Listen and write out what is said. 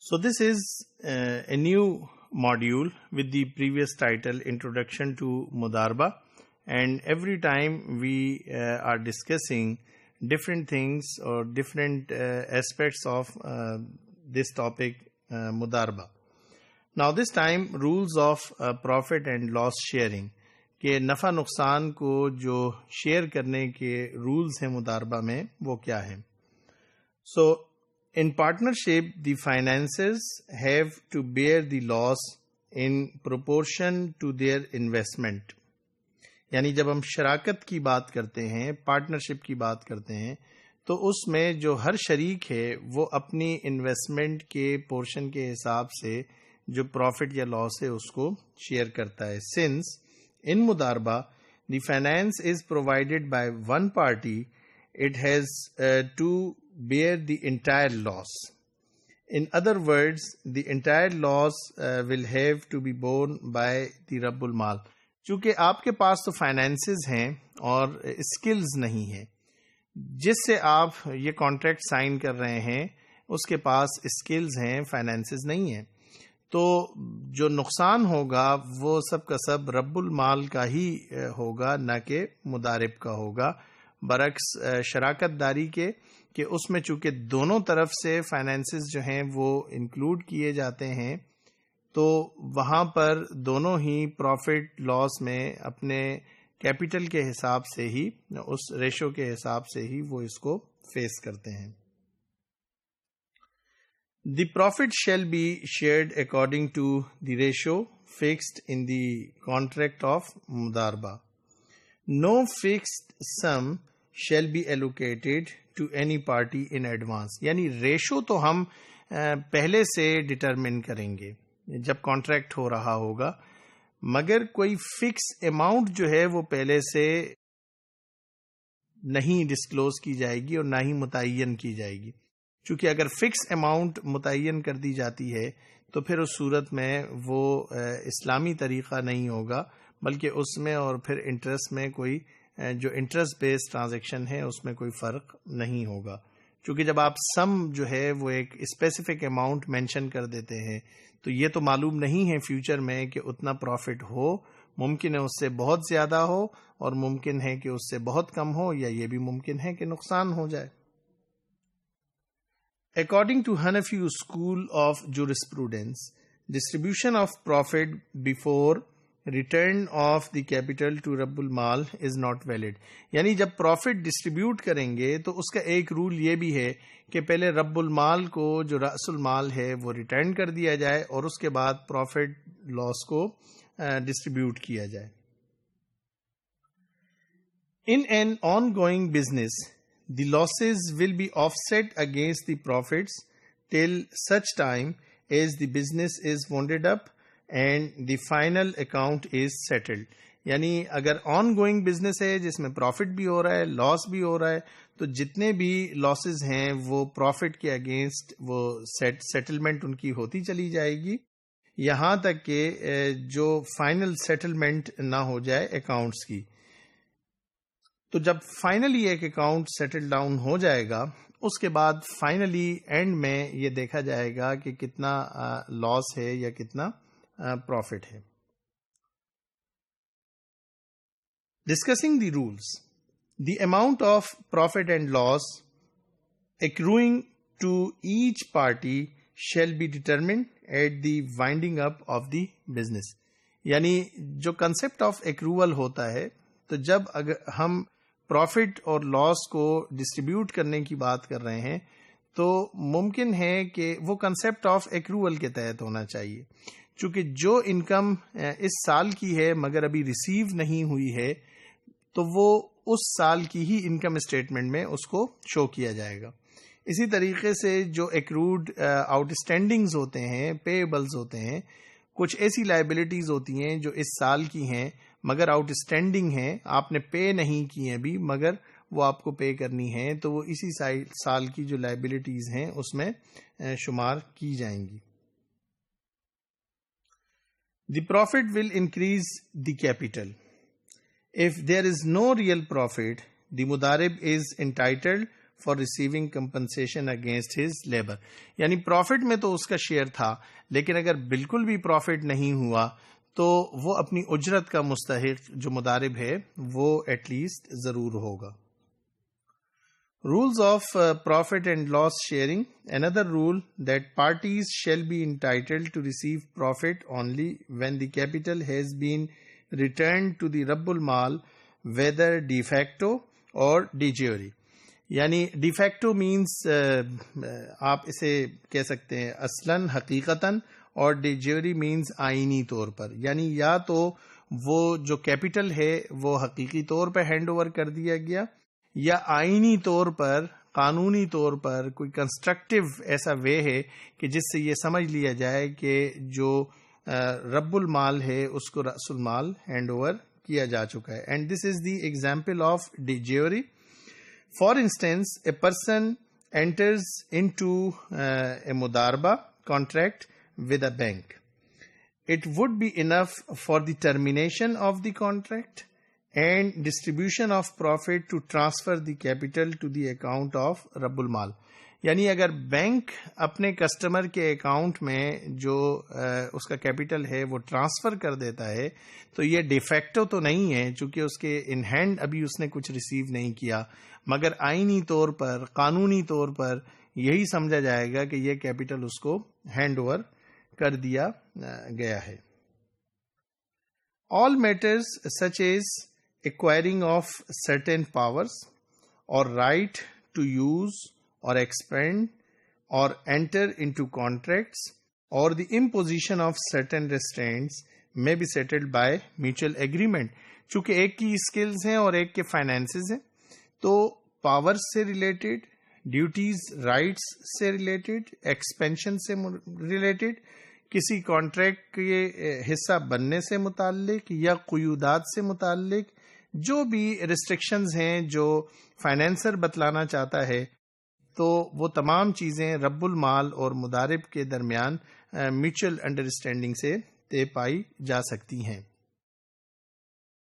So this is a new module with the previous title Introduction to Mudarba, and every time we are discussing different things or different aspects of this topic Mudarba. Now this time rules of profit and loss sharing کہ نفع نقصان کو جو share کرنے کے rules ہیں مداربہ میں وہ کیا ہیں. سو in partnership, the financiers have to bear the loss in proportion to their investment. یعنی جب ہم شراکت کی بات کرتے ہیں، پارٹنرشپ کی بات کرتے ہیں، تو اس میں جو ہر شریک ہے وہ اپنی انویسٹمنٹ کے پورشن کے حساب سے جو پروفٹ یا لاس ہے اس کو شیئر کرتا ہے. Since in مداربہ the finance is provided by one party, it has to bear the entire loss. In other words, the entire loss will have to be borne by the رب المال. چونکہ آپ کے پاس تو فائنینسز ہیں اور اسکلز نہیں ہیں، جس سے آپ یہ کانٹریکٹ سائن کر رہے ہیں اس کے پاس اسکلز ہیں، فائنینسز نہیں ہیں، تو جو نقصان ہوگا وہ سب کا سب رب المال کا ہی ہوگا، نہ کہ مدارب کا ہوگا، برعکس شراکت داری کے کہ اس میں چونکہ دونوں طرف سے فائنینسز جو ہیں وہ انکلوڈ کیے جاتے ہیں، تو وہاں پر دونوں ہی پروفٹ لاس میں اپنے کیپٹل کے حساب سے ہی، اس ریشو کے حساب سے ہی وہ اس کو فیس کرتے ہیں. The profit shall be shared according to the ratio fixed in the contract of Mudarba. No fixed sum shall be allocated to any party in advance. یعنی ریشو تو ہم پہلے سے ڈٹرمن کریں گے جب کانٹریکٹ ہو رہا ہوگا، مگر کوئی فکس اماؤنٹ جو ہے وہ پہلے سے نہیں ڈسکلوز کی جائے گی اور نہ ہی متعین کی جائے گی. چونکہ اگر فکس اماؤنٹ متعین کر دی جاتی ہے تو پھر اس صورت میں وہ اسلامی طریقہ نہیں ہوگا، بلکہ اس میں اور پھر انٹرسٹ میں کوئی جو انٹرسٹ بیس ٹرانزیکشن ہے اس میں کوئی فرق نہیں ہوگا. چونکہ جب آپ سم جو ہے وہ ایک اسپیسیفک اماؤنٹ مینشن کر دیتے ہیں تو یہ تو معلوم نہیں ہے فیوچر میں کہ اتنا پروفٹ ہو، ممکن ہے اس سے بہت زیادہ ہو اور ممکن ہے کہ اس سے بہت کم ہو، یا یہ بھی ممکن ہے کہ نقصان ہو جائے. According to Hanafi school of jurisprudence, distribution of profit before return of the capital to رب المال is not valid. یعنی جب پروفٹ ڈسٹریبیوٹ کریں گے تو اس کا ایک رول یہ بھی ہے کہ پہلے رب المال کو جو رأس المال ہے وہ ریٹرن کر دیا جائے اور اس کے بعد پروفٹ لاس کو ڈسٹریبیوٹ کیا جائے. In an ongoing business, the losses will be offset against the profits till such time as the business is wound up and the final account is settled. یعنی اگر آن گوئنگ بزنس ہے جس میں profit بھی ہو رہا ہے، لاس بھی ہو رہا ہے، تو جتنے بھی لاسز ہیں وہ پروفٹ کے اگینسٹ وہ سیٹلمنٹ ان کی ہوتی چلی جائے گی، یہاں تک کہ جو فائنل سیٹلمنٹ نہ ہو جائے اکاؤنٹس کی. تو جب فائنلی ایک اکاؤنٹ سیٹل ڈاؤن ہو جائے گا اس کے بعد فائنلی اینڈ میں یہ دیکھا جائے گا کہ کتنا لاس ہے یا کتنا پروفٹ ہے. Discussing the rules. The amount of profit and loss accruing to each party shall be determined at the winding up of the business. یعنی جو کنسپٹ آف ایکروول ہوتا ہے، تو جب اگر ہم پروفٹ اور لاس کو ڈسٹریبیوٹ کرنے کی بات کر رہے ہیں تو ممکن ہے کہ وہ کنسپٹ آف ایکروول کے تحت ہونا چاہیے، چونکہ جو انکم اس سال کی ہے مگر ابھی ریسیو نہیں ہوئی ہے تو وہ اس سال کی ہی انکم اسٹیٹمنٹ میں اس کو شو کیا جائے گا. اسی طریقے سے جو ایکروڈ آؤٹ اسٹینڈنگز ہوتے ہیں، پے ایبلز ہوتے ہیں، کچھ ایسی لائبلٹیز ہوتی ہیں جو اس سال کی ہیں مگر آؤٹ اسٹینڈنگ ہیں، آپ نے پے نہیں کی ہیں ابھی مگر وہ آپ کو پے کرنی ہے، تو وہ اسی سال کی جو لائبلٹیز ہیں اس میں شمار کی جائیں گی. The profit will increase the capital. If there is no real profit, the mudarib is entitled for receiving compensation against his labor. یعنی پروفٹ میں تو اس کا شیئر تھا، لیکن اگر بالکل بھی پروفٹ نہیں ہوا تو وہ اپنی اجرت کا مستحق جو مضارب ہے وہ ایٹ لیسٹ ضرور ہوگا. Rules of profit and loss sharing. Another rule that parties shall be entitled to receive profit only when the capital has been returned to the Rabbul Mal, whether de facto or de jure. یعنی de facto means آپ اسے کہہ سکتے ہیں اصلاً حقیقتاً، اور D jury means آئینی طور پر. یعنی یا تو وہ جو کیپٹل ہے وہ حقیقی طور پہ ہینڈ اوور کر دیا گیا، یا آئینی طور پر، قانونی طور پر کوئی کنسٹرکٹیو ایسا وے ہے کہ جس سے یہ سمجھ لیا جائے کہ جو رب المال ہے اس کو رأس المال ہینڈ اوور کیا جا چکا ہے. And this is the example of D jury. For instance, a person enters into a mudarba contract with a bank. It would be enough for the termination of the contract and distribution of profit to transfer the capital to the account of Rabbul Mal. یعنی اگر bank اپنے customer کے account میں جو اس کا capital ہے وہ transfer کر دیتا ہے تو یہ ڈی فیکٹو تو نہیں ہے، چونکہ اس کے ان ہینڈ ابھی اس نے کچھ ریسیو نہیں کیا، مگر آئینی طور پر، قانونی طور پر یہی سمجھا جائے گا کہ یہ کیپٹل اس کو ہینڈ اوور کر دیا گیا ہے. All matters such as acquiring of certain powers or right to use or expend or enter into contracts or the imposition of certain restraints may be settled by mutual agreement. چونکہ ایک کی skills ہیں اور ایک کے finances ہیں، تو power سے ریلیٹڈ، ڈیوٹیز رائٹس سے ریلیٹڈ، ایکسپینشن سے ریلیٹڈ، کسی کانٹریکٹ کے حصہ بننے سے متعلق یا قیودات سے متعلق جو بھی ریسٹرکشنز ہیں جو فائنینسر بتلانا چاہتا ہے، تو وہ تمام چیزیں رب المال اور مضارب کے درمیان میوچل انڈرسٹینڈنگ سے طے پائی جا سکتی ہیں.